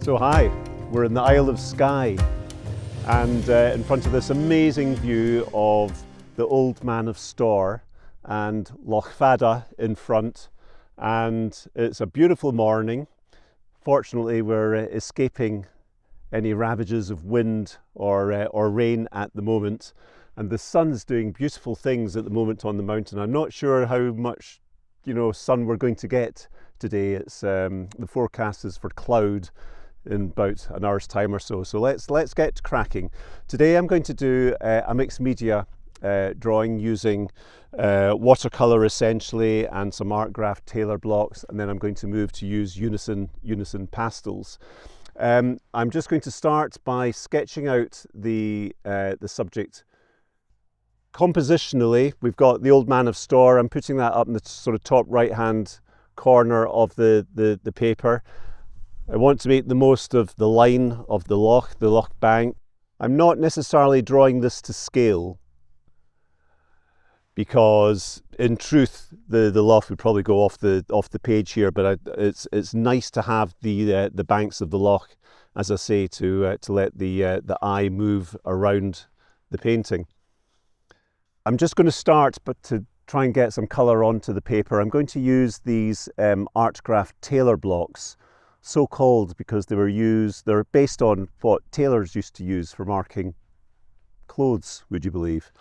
So hi, we're in the Isle of Skye and in front of this amazing view of the Old Man of Storr and Loch Fada in front, and it's a beautiful morning. Fortunately we're escaping any ravages of wind or rain at the moment, and the sun's doing beautiful things at the moment on the mountain. I'm not sure how much sun we're going to get today. It's the forecast is for cloud in about an hour's time or so. So let's get cracking. Today I'm going to do a mixed media drawing using watercolour essentially and some Artgraf tailor blocks, and then I'm going to move to use Unison pastels. I'm just going to start by sketching out the subject compositionally. We've got the Old Man of Storr. I'm putting that up in the sort of top right hand corner of the paper. I want to make the most of the line of the Loch bank. I'm not necessarily drawing this to scale because in truth the Loch would probably go off the page here, but it's nice to have the banks of the Loch, as I say, to let the eye move around the painting. I'm just going to start, but to try and get some colour onto the paper, I'm going to use these Artgraf tailor blocks, so called because they're based on what tailors used to use for marking clothes, would you believe.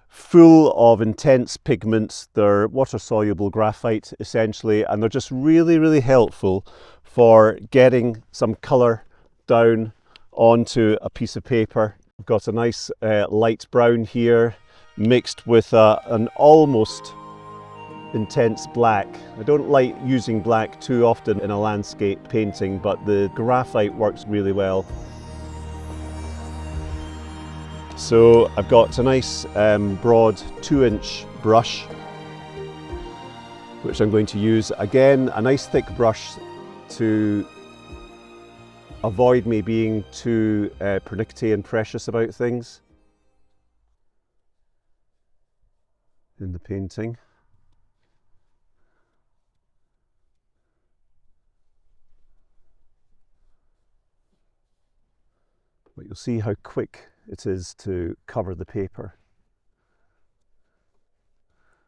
Full of intense pigments. They're water-soluble graphite essentially, and they're just really helpful for getting some colour down onto a piece of paper. I've got a nice light brown here mixed with an almost intense black. I don't like using black too often in a landscape painting, but the graphite works really well. So I've got a nice broad 2-inch brush, which I'm going to use. Again, a nice thick brush to avoid me being too pernickety and precious about things in the painting. But you'll see how quick it is to cover the paper.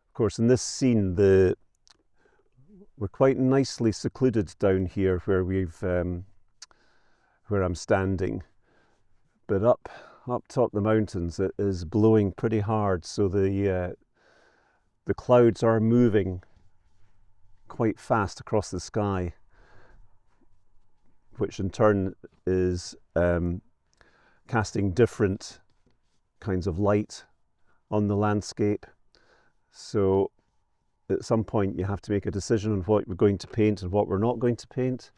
Of course, in this scene, we're quite nicely secluded down here where I'm standing, but up top the mountains it is blowing pretty hard, so the clouds are moving quite fast across the sky, which in turn is casting different kinds of light on the landscape. So at some point you have to make a decision on what we're going to paint and what we're not going to paint.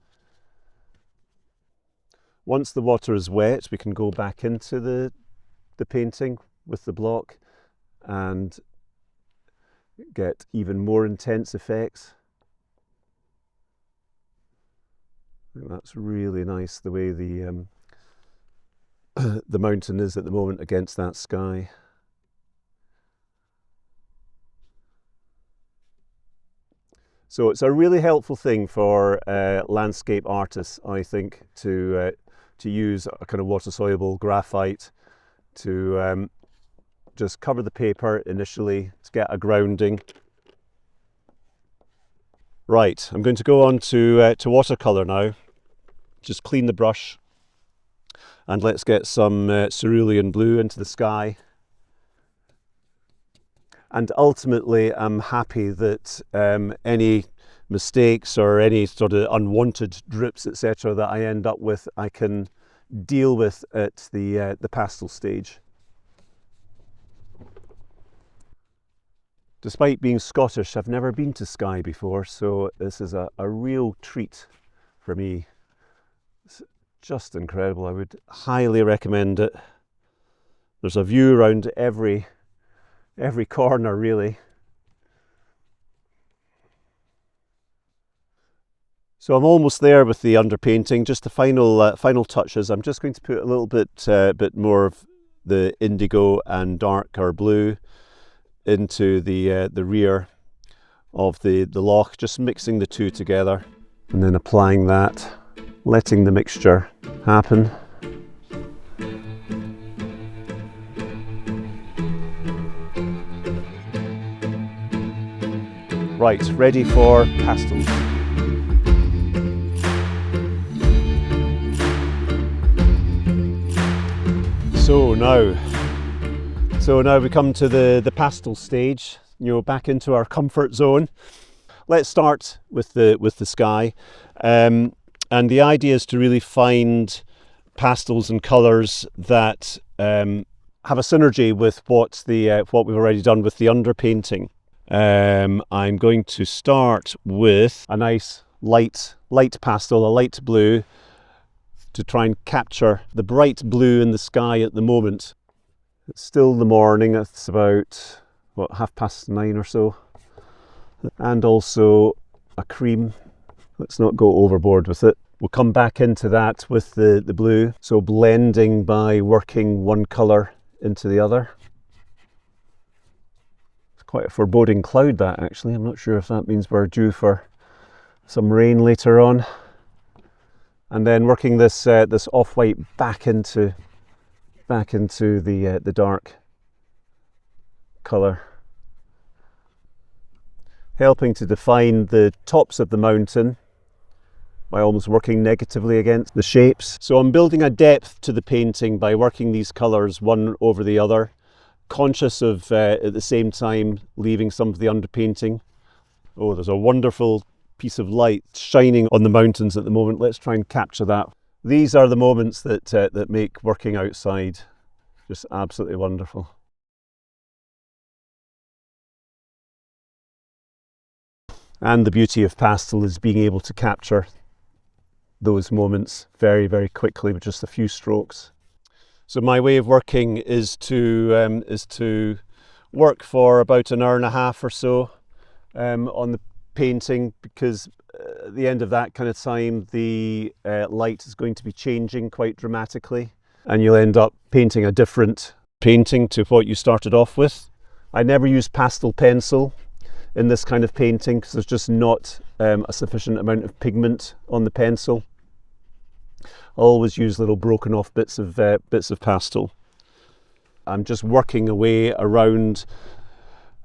Once the water is wet, we can go back into the painting with the block and get even more intense effects. I think that's really nice, the way the mountain is at the moment against that sky. So it's a really helpful thing for landscape artists, I think, to use a kind of water-soluble graphite to just cover the paper initially to get a grounding. Right, I'm going to go on to watercolour now. Just clean the brush and let's get some cerulean blue into the sky. And ultimately I'm happy that any mistakes or any sort of unwanted drips, etc., that I end up with, I can deal with at the pastel stage. Despite being Scottish, I've never been to Skye before, so this is a real treat for me. It's just incredible. I would highly recommend it. There's a view around every corner, really. So I'm almost there with the underpainting. Just the final touches. I'm just going to put a little bit more of the indigo and darker blue into the rear of the Loch, just mixing the two together and then applying that letting the mixture happen. Right, ready for pastels. So now we come to the pastel stage. Back into our comfort zone. Let's start with the Skye, and the idea is to really find pastels and colours that have a synergy with what we've already done with the underpainting. I'm going to start with a nice light pastel, a light blue, to try and capture the bright blue in the sky at the moment. It's still the morning, it's about, what, 9:30 or so. And also a cream. Let's not go overboard with it. We'll come back into that with the blue. So blending by working one colour into the other. Quite a foreboding cloud, that, actually. I'm not sure if that means we're due for some rain later on. And then working this off-white back into the dark colour, helping to define the tops of the mountain by almost working negatively against the shapes. So I'm building a depth to the painting by working these colours one over the other, conscious of at the same time leaving some of the underpainting. Oh, there's a wonderful piece of light shining on the mountains at the moment. Let's try and capture that. These are the moments that make working outside just absolutely wonderful. And the beauty of pastel is being able to capture those moments very, very quickly with just a few strokes. So my way of working is to work for about an hour and a half or so on the painting, because at the end of that kind of time the light is going to be changing quite dramatically, and you'll end up painting a different painting to what you started off with. I never use pastel pencil in this kind of painting because there's just not a sufficient amount of pigment on the pencil. I always use little broken off bits of pastel. I'm just working away around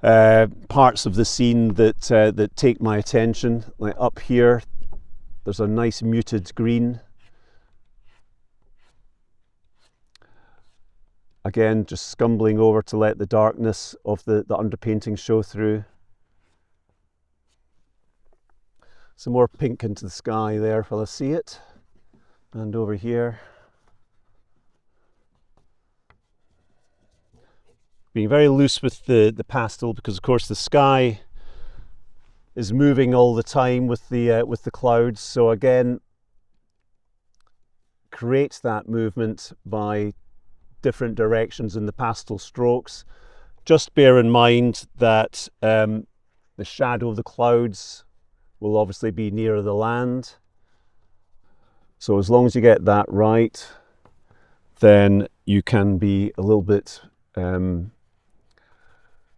parts of the scene that take my attention. Like up here, there's a nice muted green. Again, just scumbling over to let the darkness of the underpainting show through. Some more pink into the sky there while I see it. And over here. Being very loose with the pastel, because of course the sky is moving all the time with the clouds. So again, create that movement by different directions in the pastel strokes. Just bear in mind that the shadow of the clouds will obviously be nearer the land. So as long as you get that right, then you can be a little bit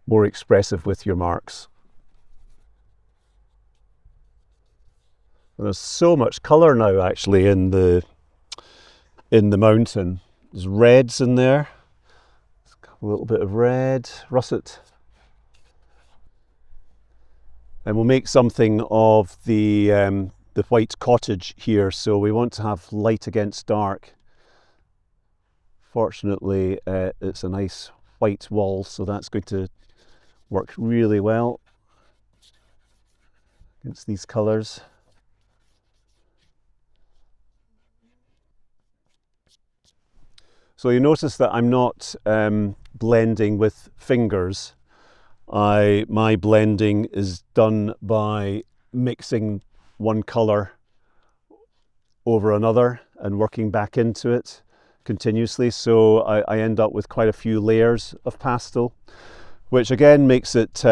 more expressive with your marks. And there's so much colour now actually in the mountain. There's reds in there, a little bit of red, russet. And we'll make something of the white cottage here, so we want to have light against dark. Fortunately, it's a nice white wall, so that's going to work really well against these colours. So you notice that I'm not blending with fingers. My blending is done by mixing one colour over another and working back into it continuously. So I end up with quite a few layers of pastel, which again makes it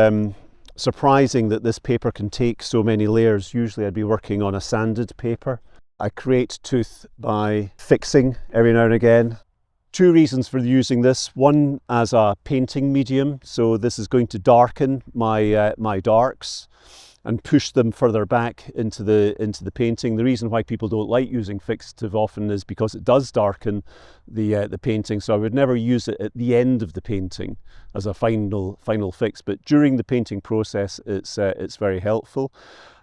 surprising that this paper can take so many layers. Usually I'd be working on a sanded paper. I create tooth by fixing every now and again. Two reasons for using this. One, as a painting medium, so this is going to darken my darks, and push them further back into the painting. The reason why people don't like using fixative often is because it does darken the painting. So I would never use it at the end of the painting as a final fix. But during the painting process, it's very helpful,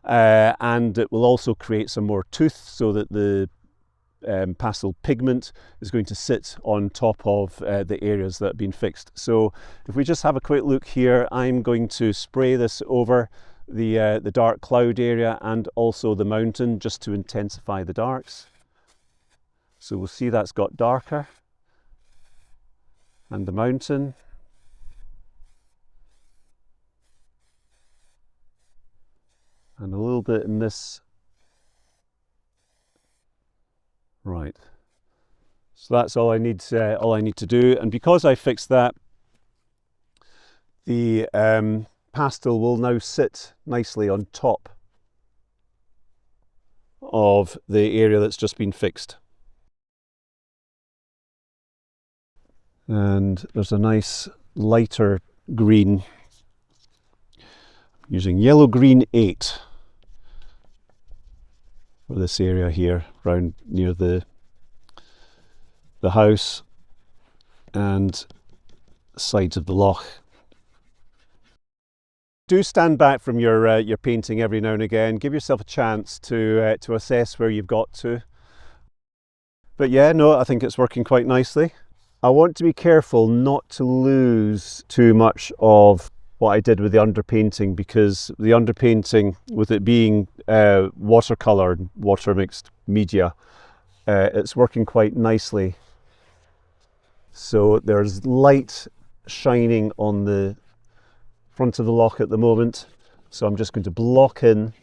and it will also create some more tooth so that the pastel pigment is going to sit on top of the areas that have been fixed. So if we just have a quick look here, I'm going to spray this over the dark cloud area and also the mountain just to intensify the darks. So we'll see that's got darker, and the mountain. And a little bit in this. Right. So that's all I need to do. And because I fixed that, the pastel will now sit nicely on top of the area that's just been fixed. And there's a nice lighter green, using yellow green 8 for this area here around near the house and sides of the loch. Do stand back from your painting every now and again. Give yourself a chance to assess where you've got to. But yeah, no, I think it's working quite nicely. I want to be careful not to lose too much of what I did with the underpainting, because the underpainting, with it being watercolour, water mixed media, it's working quite nicely. So there's light shining on the front of the loch at the moment. So I'm just going to block in,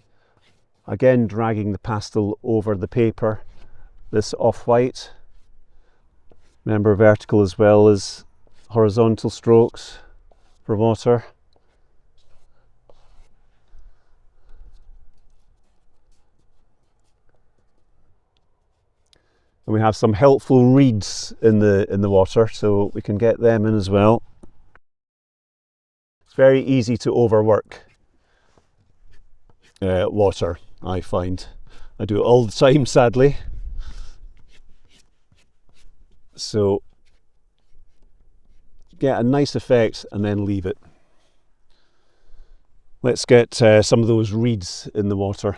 again dragging the pastel over the paper, this off-white. Remember, vertical as well as horizontal strokes for water. And we have some helpful reeds in the water, so we can get them in as well. It's very easy to overwork water, I find. I do it all the time, sadly. So get a nice effect and then leave it. Let's get some of those reeds in the water.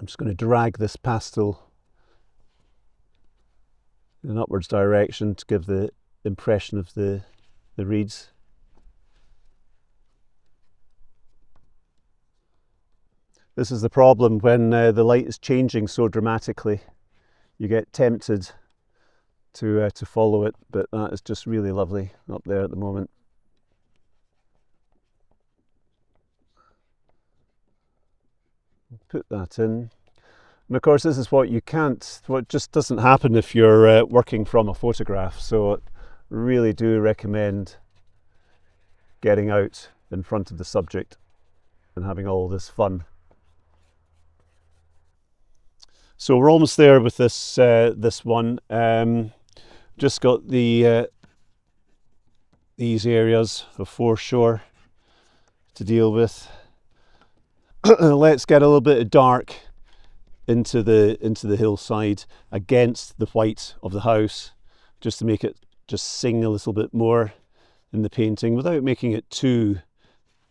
I'm just going to drag this pastel in an upwards direction to give the impression of the reeds. This is the problem when the light is changing so dramatically. You get tempted to follow it, but that is just really lovely up there at the moment. Put that in. And of course, this is what just doesn't happen if you're working from a photograph. So I really do recommend getting out in front of the subject and having all this fun. So we're almost there with this this one. Just got the these areas of foreshore to deal with. Let's get a little bit of dark into the hillside against the white of the house, just to make it just sing a little bit more in the painting without making it too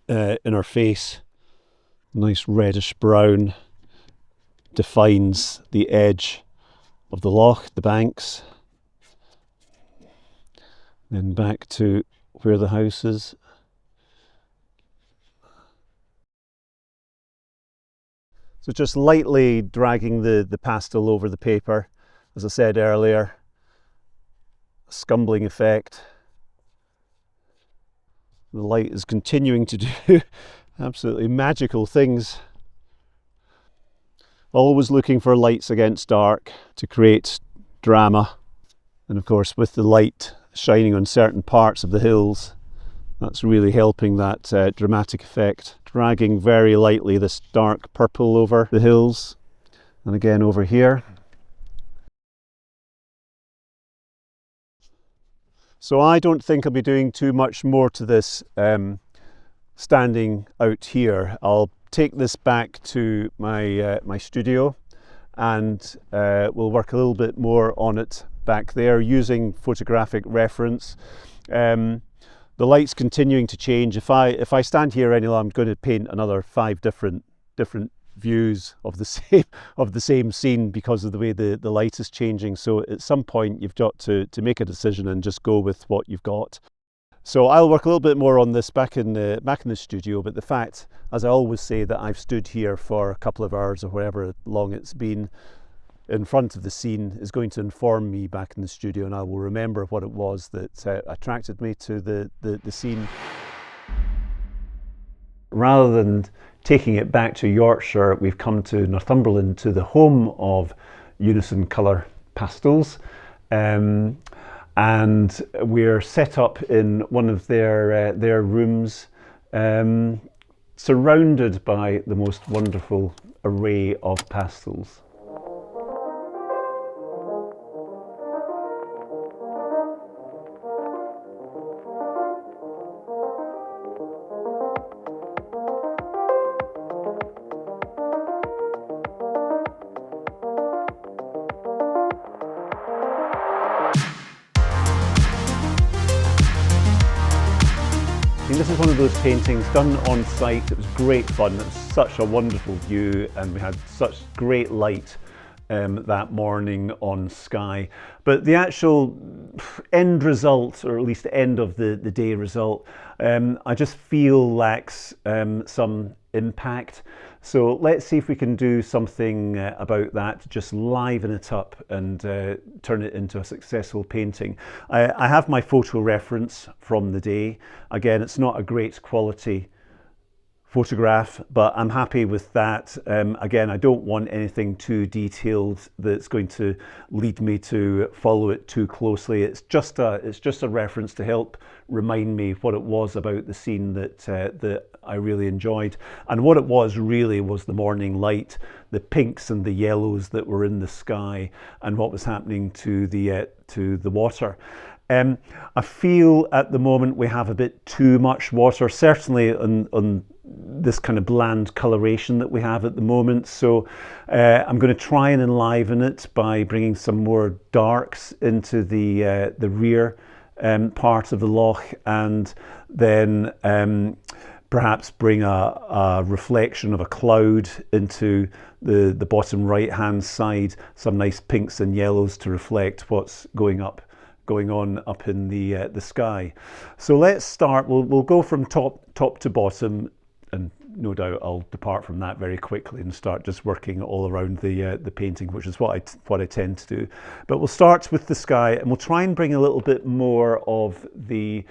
in our face. Nice reddish brown defines the edge of the loch, the banks. Then back to where the house is. So just lightly dragging the pastel over the paper, as I said earlier, a scumbling effect. The light is continuing to do absolutely magical things. Always looking for lights against dark to create drama. And of course, with the light shining on certain parts of the hills, that's really helping that dramatic effect. Dragging very lightly this dark purple over the hills, and again over here. So I don't think I'll be doing too much more to this standing out here. I'll take this back to my my studio, and we'll work a little bit more on it back there using photographic reference. The light's continuing to change. If I stand here any longer, I'm going to paint another 5 different views of the same scene because of the way the light is changing. So at some point you've got to make a decision and just go with what you've got. So I'll work a little bit more on this back in the studio, but the fact, as I always say, that I've stood here for a couple of hours or however long it's been in front of the scene is going to inform me back in the studio, and I will remember what it was that attracted me to the scene. Rather than taking it back to Yorkshire, we've come to Northumberland, to the home of Unison colour Pastels, and we're set up in one of their rooms, surrounded by the most wonderful array of pastels. This is one of those paintings done on site. It was great fun. It was such a wonderful view, and we had such great light that morning on Skye. But the actual end result, or at least the end of the day result, I just feel lacks some impact. So let's see if we can do something about that, just liven it up and turn it into a successful painting. I have my photo reference from the day. Again, it's not a great quality photograph, but I'm happy with that. Again, I don't want anything too detailed that's going to lead me to follow it too closely. It's just a reference to help remind me what it was about the scene that I really enjoyed. And what it was really was the morning light, the pinks and the yellows that were in the sky, and what was happening to the water. I feel at the moment we have a bit too much water, certainly on this kind of bland coloration that we have at the moment. So I'm going to try and enliven it by bringing some more darks into the rear part of the Loch, and then perhaps bring a reflection of a cloud into the bottom right hand side, some nice pinks and yellows to reflect what's going on up in the sky. So let's start. We'll go from top to bottom, and no doubt I'll depart from that very quickly and start just working all around the painting, which is what I tend to do. But we'll start with the sky, and we'll try and bring a little bit more of the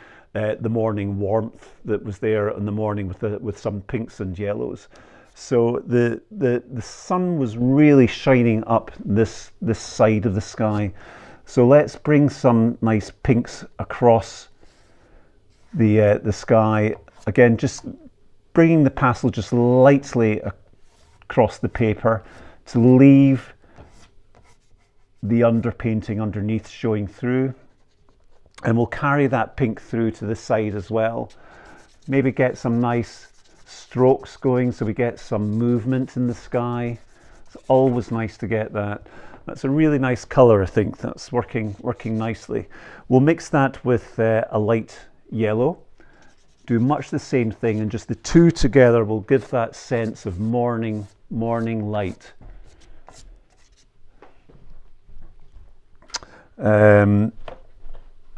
morning warmth that was there in the morning with some pinks and yellows. So the sun was really shining up this side of the sky. So let's bring some nice pinks across the sky. Again, just bringing the pastel just lightly across the paper to leave the underpainting underneath showing through. And we'll carry that pink through to the side as well. Maybe get some nice strokes going so we get some movement in the sky. It's always nice to get that. That's a really nice colour, I think. That's working nicely. We'll mix that with a light yellow. Do much the same thing, and just the two together will give that sense of morning light. And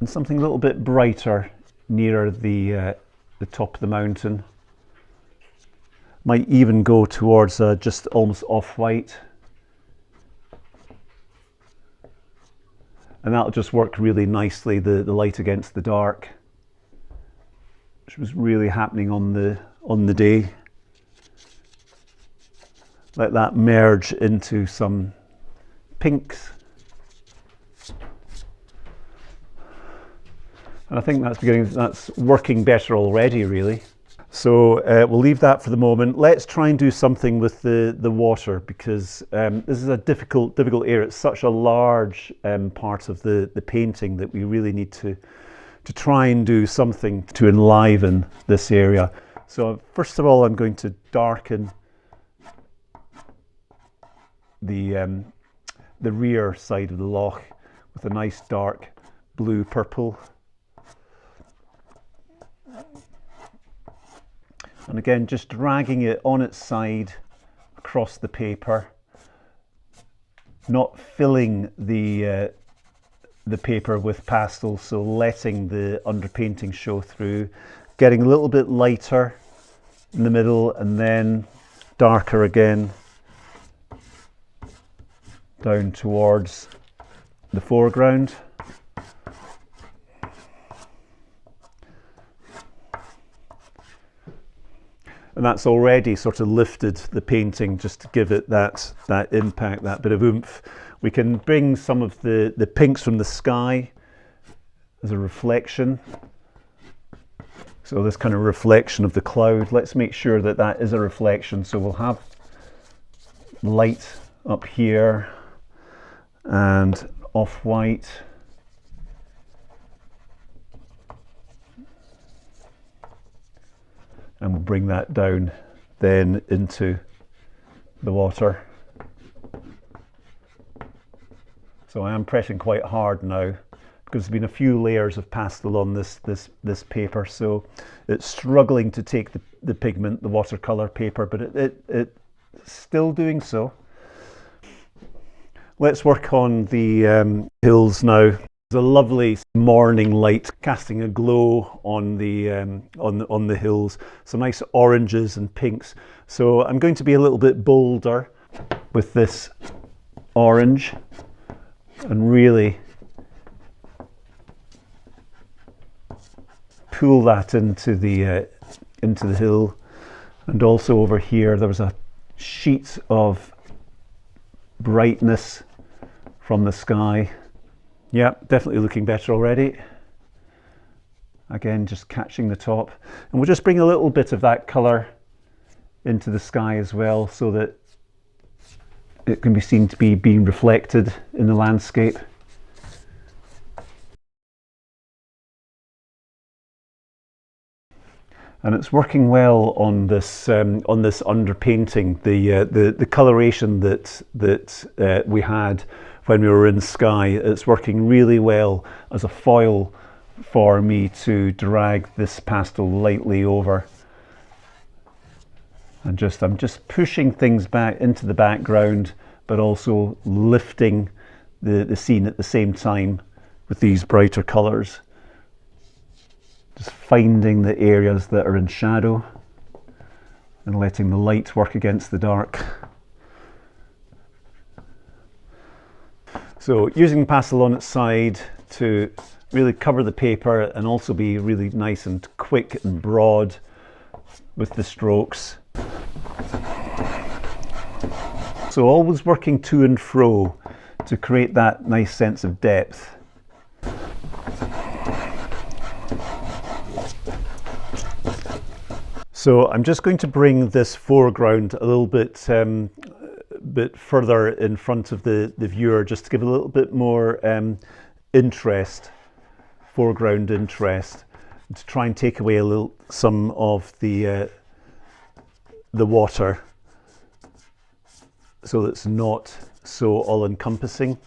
something a little bit brighter nearer the top of the mountain. Might even go towards just almost off-white. And that'll just work really nicely, the light against the dark, which was really happening on the day. Let that merge into some pinks. And I think that's working better already, really. So we'll leave that for the moment. Let's try and do something with the water, because this is a difficult area. It's such a large part of the painting that we really need to try and do something to enliven this area. So first of all, I'm going to darken the rear side of the loch with a nice dark blue purple. And again, just dragging it on its side across the paper, not filling the paper with pastel, so letting the underpainting show through, getting a little bit lighter in the middle and then darker again down towards the foreground. And that's already sort of lifted the painting just to give it that impact, that bit of oomph. We can bring some of the pinks from the sky as a reflection. So this kind of reflection of the cloud, let's make sure that that is a reflection. So we'll have light up here and off-white. And we'll bring that down then into the water. So I am pressing quite hard now because there's been a few layers of pastel on this paper, so it's struggling to take the pigment, the watercolour paper, but it's still doing so. Let's work on the hills now. There's a lovely morning light casting a glow on the hills, some nice oranges and pinks. So I'm going to be a little bit bolder with this orange and really pull that into the hill. And also over here there was a sheet of brightness from the sky. Yeah, definitely looking better already. Again, just catching the top. And we'll just bring a little bit of that colour into the sky as well, so that it can be seen to be being reflected in the landscape. And it's working well on this underpainting. The coloration that we had when we were in Skye, it's working really well as a foil for me to drag this pastel lightly over. And I'm just pushing things back into the background, but also lifting the scene at the same time with these brighter colours. Just finding the areas that are in shadow and letting the light work against the dark. So using pastel on its side to really cover the paper and also be really nice and quick and broad with the strokes. So always working to and fro to create that nice sense of depth. So I'm just going to bring this foreground a little bit further in front of the viewer, just to give a little bit more interest, foreground interest, to try and take away some of the water, so that it's not so all-encompassing.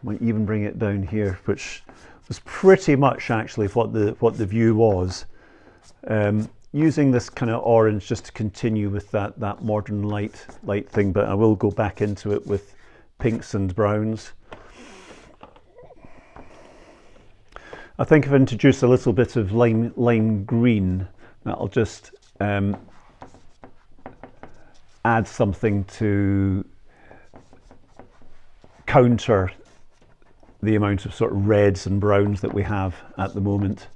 Might even bring it down here, which was pretty much actually what the view was. Using this kind of orange just to continue with that modern light thing, but I will go back into it with pinks and browns. I think I've introduced a little bit of lime green. That'll just add something to counter the amount of sort of reds and browns that we have at the moment.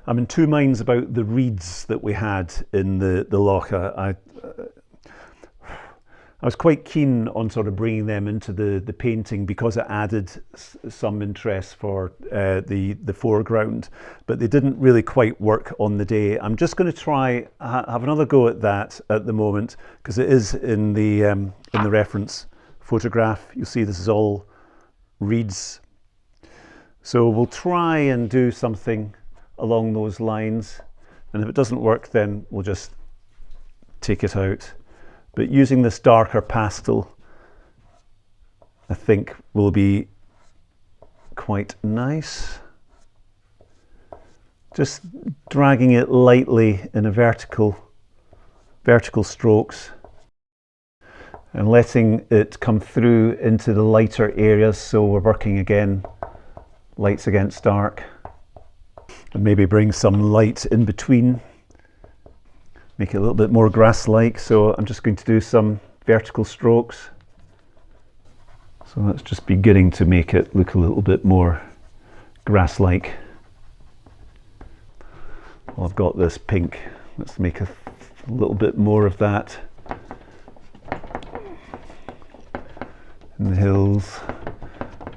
I'm in two minds about the reeds that we had in the Loch. I I was quite keen on sort of bringing them into the painting because it added some interest for the foreground, but they didn't really quite work on the day. I'm just going to try have another go at that at the moment, because it is in the reference photograph. You'll see this is all reeds. So we'll try and do something along those lines, and if it doesn't work, then we'll just take it out. But using this darker pastel, I think will be quite nice. Just dragging it lightly in a vertical strokes and letting it come through into the lighter areas. So we're working again, lights against dark, and maybe bring some light in between. Make it a little bit more grass-like, so I'm just going to do some vertical strokes. So that's just beginning to make it look a little bit more grass-like. Well, I've got this pink. Let's make a little bit more of that. In the hills,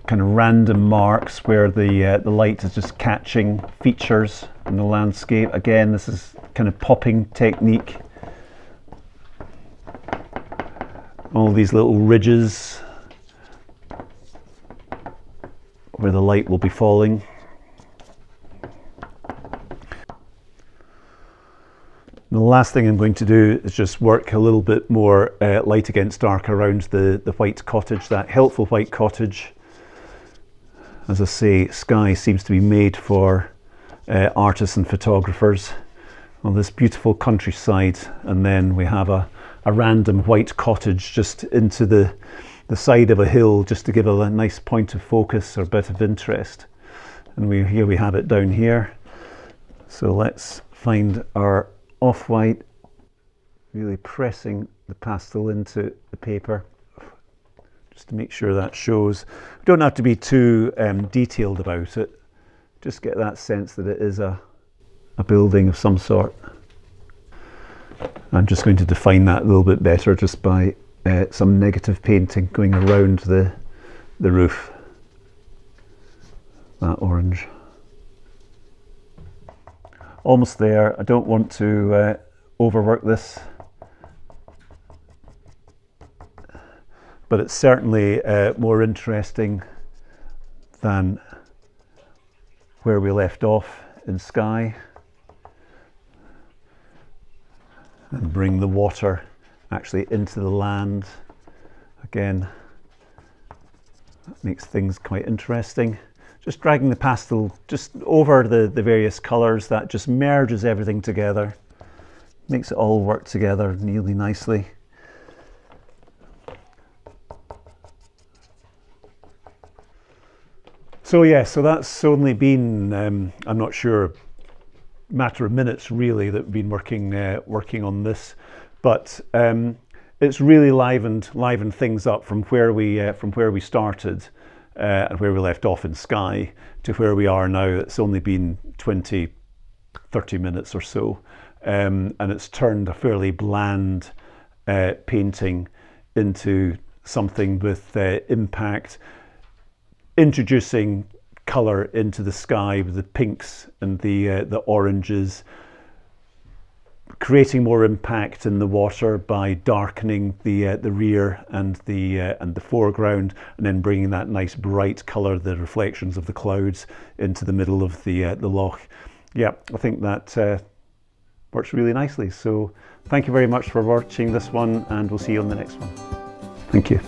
kind of random marks where the light is just catching features in the landscape. Again, this is kind of popping technique. All these little ridges where the light will be falling. And the last thing I'm going to do is just work a little bit more light against dark around the white cottage, that helpful white cottage. As I say, Skye seems to be made for artists and photographers. Well, this beautiful countryside, and then we have a random white cottage just into the side of a hill, just to give a nice point of focus or bit of interest. And here we have it down here. So let's find our off-white, really pressing the pastel into the paper, just to make sure that shows. We don't have to be too detailed about it, just get that sense that it is a building of some sort. I'm just going to define that a little bit better just by some negative painting going around the roof, that orange. Almost there. I don't want to overwork this, but it's certainly more interesting than where we left off in Skye. And bring the water actually into the land. Again, that makes things quite interesting. Just dragging the pastel just over the various colours, that just merges everything together. Makes it all work together really nicely. So yeah, so that's only been, I'm not sure, matter of minutes really that we've been working on this, but it's really livened things up from where we started and where we left off in Skye to where we are now. It's only been 20-30 minutes or so, and it's turned a fairly bland painting into something with impact, introducing colour into the sky with the pinks and the oranges, creating more impact in the water by darkening the rear and the foreground, and then bringing that nice bright colour, the reflections of the clouds, into the middle of the loch. Yeah, I think that works really nicely. So thank you very much for watching this one, and we'll see you on the next one. Thank you.